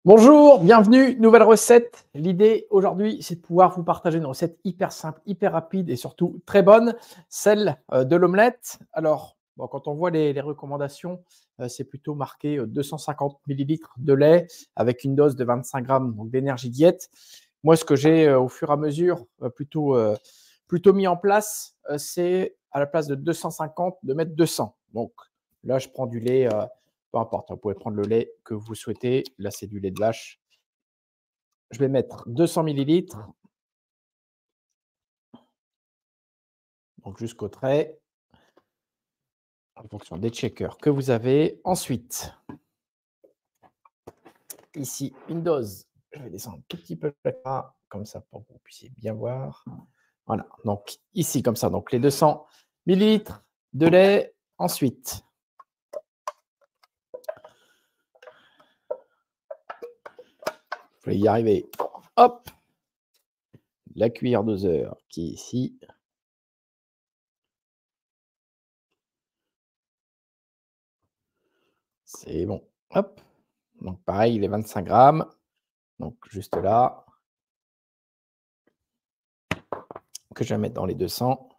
Bonjour, bienvenue, nouvelle recette. L'idée aujourd'hui, c'est de pouvoir vous partager une recette hyper simple, hyper rapide et surtout très bonne, celle de l'omelette. Alors, bon, quand on voit les recommandations, c'est plutôt marqué 250 millilitres de lait avec une dose de 25 grammes donc d'énergie diète. Moi, ce que j'ai au fur et à mesure plutôt mis en place, c'est à la place de 250 de mettre 200. Donc là, je prends du lait. Peu importe, vous pouvez prendre le lait que vous souhaitez. Là, c'est du lait de vache. Je vais mettre 200 millilitres, donc jusqu'au trait, en fonction des shakers que vous avez. Ensuite, ici, une dose. Je vais descendre un tout petit peu là, comme ça, pour que vous puissiez bien voir. Voilà, donc ici, comme ça, donc les 200 millilitres de lait. Ensuite, vous allez y arriver. Hop, la cuillère doseur qui est ici. C'est bon. Hop. Donc pareil, les 25 grammes. Donc juste là, que je vais mettre dans les 200.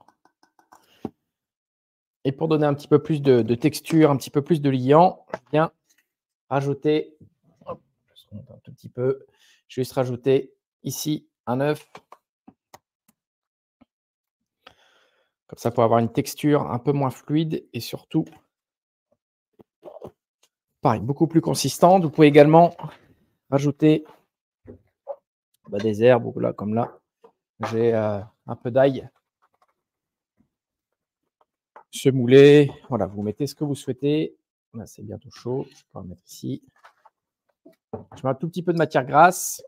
Et pour donner un petit peu plus de texture, un petit peu plus de liant, je viens rajouter, hop, je remonte un tout petit peu, je vais juste rajouter ici un œuf, comme ça pour avoir une texture un peu moins fluide et surtout, pareil, beaucoup plus consistante. Vous pouvez également rajouter des herbes, ou là, comme là, j'ai un peu d'ail semoulé. Voilà, vous mettez ce que vous souhaitez. Là, c'est bientôt chaud, je peux en mettre ici. Je mets un tout petit peu de matière grasse.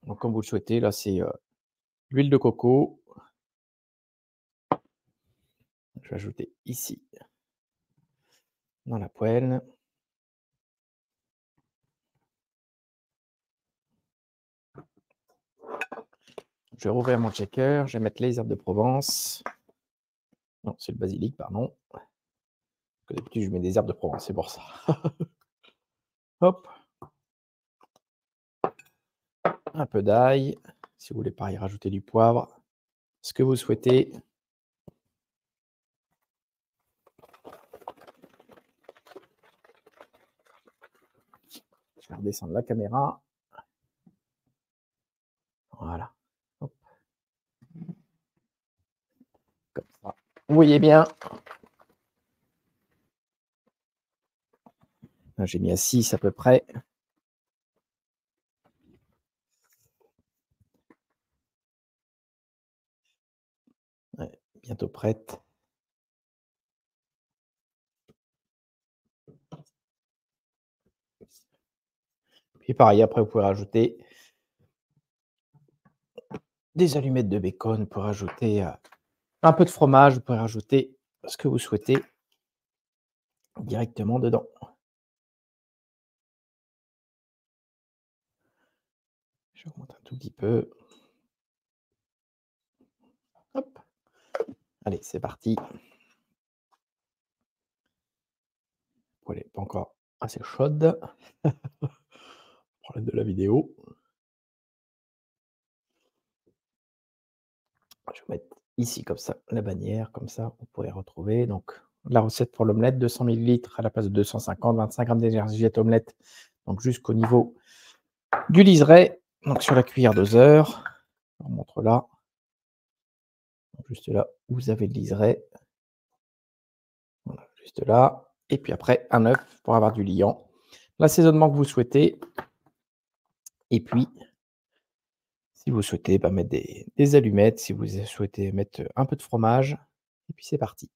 Donc, comme vous le souhaitez, là, c'est l'huile de coco. Je vais ajouter ici dans la poêle. Je vais rouvrir mon shaker. Je vais mettre les herbes de Provence. Non, c'est le basilic, pardon. D'habitude, je mets des herbes de Provence, c'est pour ça. Hop, un peu d'ail. Si vous voulez, pareil, rajouter du poivre. Ce que vous souhaitez. Je vais redescendre la caméra. Voilà. Hop. Comme ça. Vous voyez bien. J'ai mis à 6 à peu près. Ouais, bientôt prête. Puis pareil, après, vous pouvez rajouter des allumettes de bacon. Vous pouvez rajouter un peu de fromage. Vous pouvez rajouter ce que vous souhaitez directement dedans. Je remonte un tout petit peu. Hop. Allez, c'est parti. Elle n'est pas encore assez chaude. Problème de la vidéo. Je vais mettre ici comme ça la bannière, comme ça vous pourrez retrouver donc la recette pour l'omelette, 200 millilitres à la place de 250, 25 grammes d'énergie omelette, donc jusqu'au niveau du liseré, donc sur la cuillère doseur. Je vous montre là, juste là où vous avez le liseré. Voilà, juste là. Et puis après, un œuf pour avoir du liant. L'assaisonnement que vous souhaitez. Et puis, si vous souhaitez mettre des allumettes, si vous souhaitez mettre un peu de fromage. Et puis c'est parti.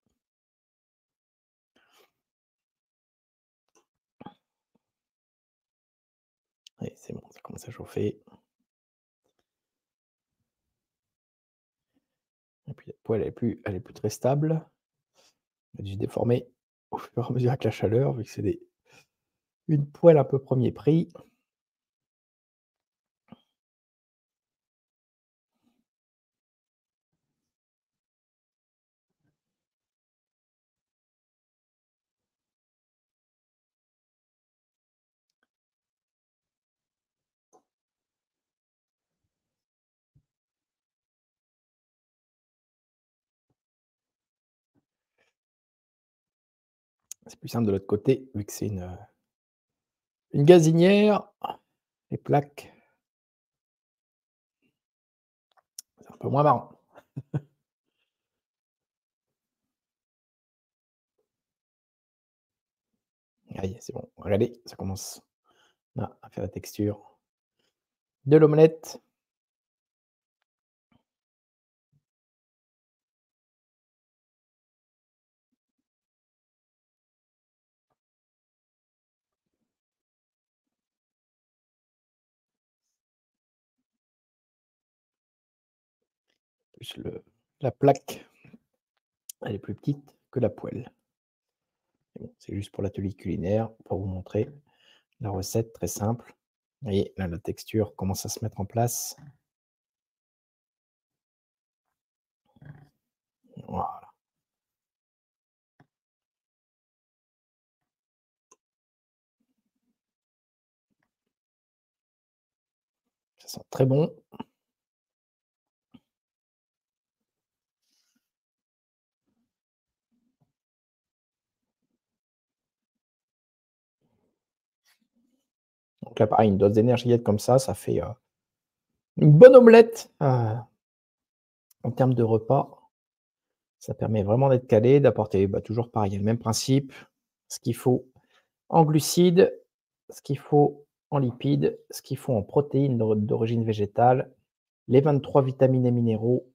Allez, c'est bon, ça commence à chauffer. Et puis la poêle, elle est plus très stable. Elle a dû se déformer au fur et à mesure avec la chaleur, vu que c'est une poêle un peu premier prix. C'est plus simple de l'autre côté, vu que c'est une gazinière. Les plaques, c'est un peu moins marrant. Aïe, c'est bon. Regardez, ça commence là, à faire la texture de l'omelette. Plus la plaque, elle est plus petite que la poêle. Mais bon, c'est juste pour l'atelier culinaire, pour vous montrer la recette très simple. Vous voyez, là, la texture commence à se mettre en place. Voilà, ça sent très bon. Donc là, pareil, une dose d'énergie comme ça fait une bonne omelette en termes de repas. Ça permet vraiment d'être calé, d'apporter toujours pareil, le même principe, ce qu'il faut en glucides, ce qu'il faut en lipides, ce qu'il faut en protéines d'origine végétale, les 23 vitamines et minéraux,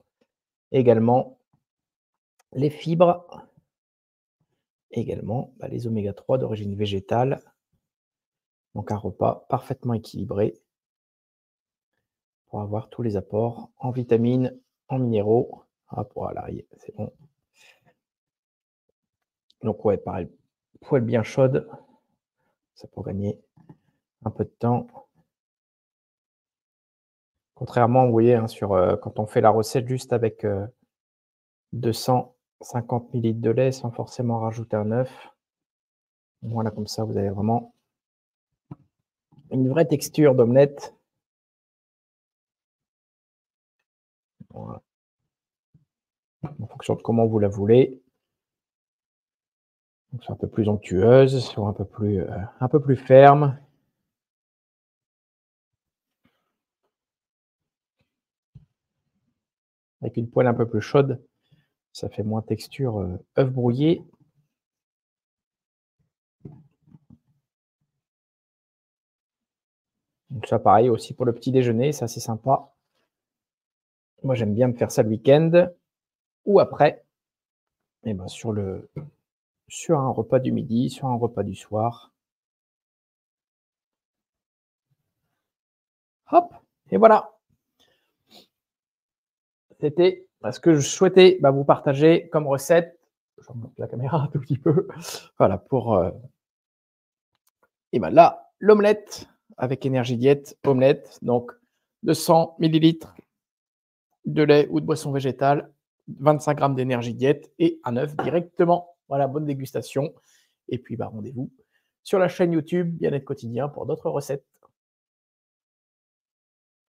également les fibres, également les oméga 3 d'origine végétale. Donc un repas parfaitement équilibré pour avoir tous les apports en vitamines, en minéraux. Hop, voilà, c'est bon. Donc ouais, pareil, poêle bien chaude, ça pour gagner un peu de temps. Contrairement, vous voyez, quand on fait la recette juste avec 250 millilitres de lait sans forcément rajouter un œuf. Voilà, comme ça, vous avez vraiment une vraie texture d'omelette. Voilà. En fonction de comment vous la voulez. Donc, c'est un peu plus onctueuse, soit un peu plus ferme. Avec une poêle un peu plus chaude, ça fait moins texture œuf brouillé. Donc ça, pareil aussi pour le petit déjeuner, ça c'est sympa. Moi, j'aime bien me faire ça le week-end ou après, et sur un repas du midi, sur un repas du soir. Hop, et voilà. C'était ce que je souhaitais vous partager comme recette. Je remonte la caméra un tout petit peu. Voilà, pour là, l'omelette avec Énergie Diète, omelette, donc 200 millilitres de lait ou de boisson végétale, 25 grammes d'Énergie Diète et un œuf directement. Voilà, bonne dégustation. Et puis rendez-vous sur la chaîne YouTube Bien-être quotidien pour d'autres recettes.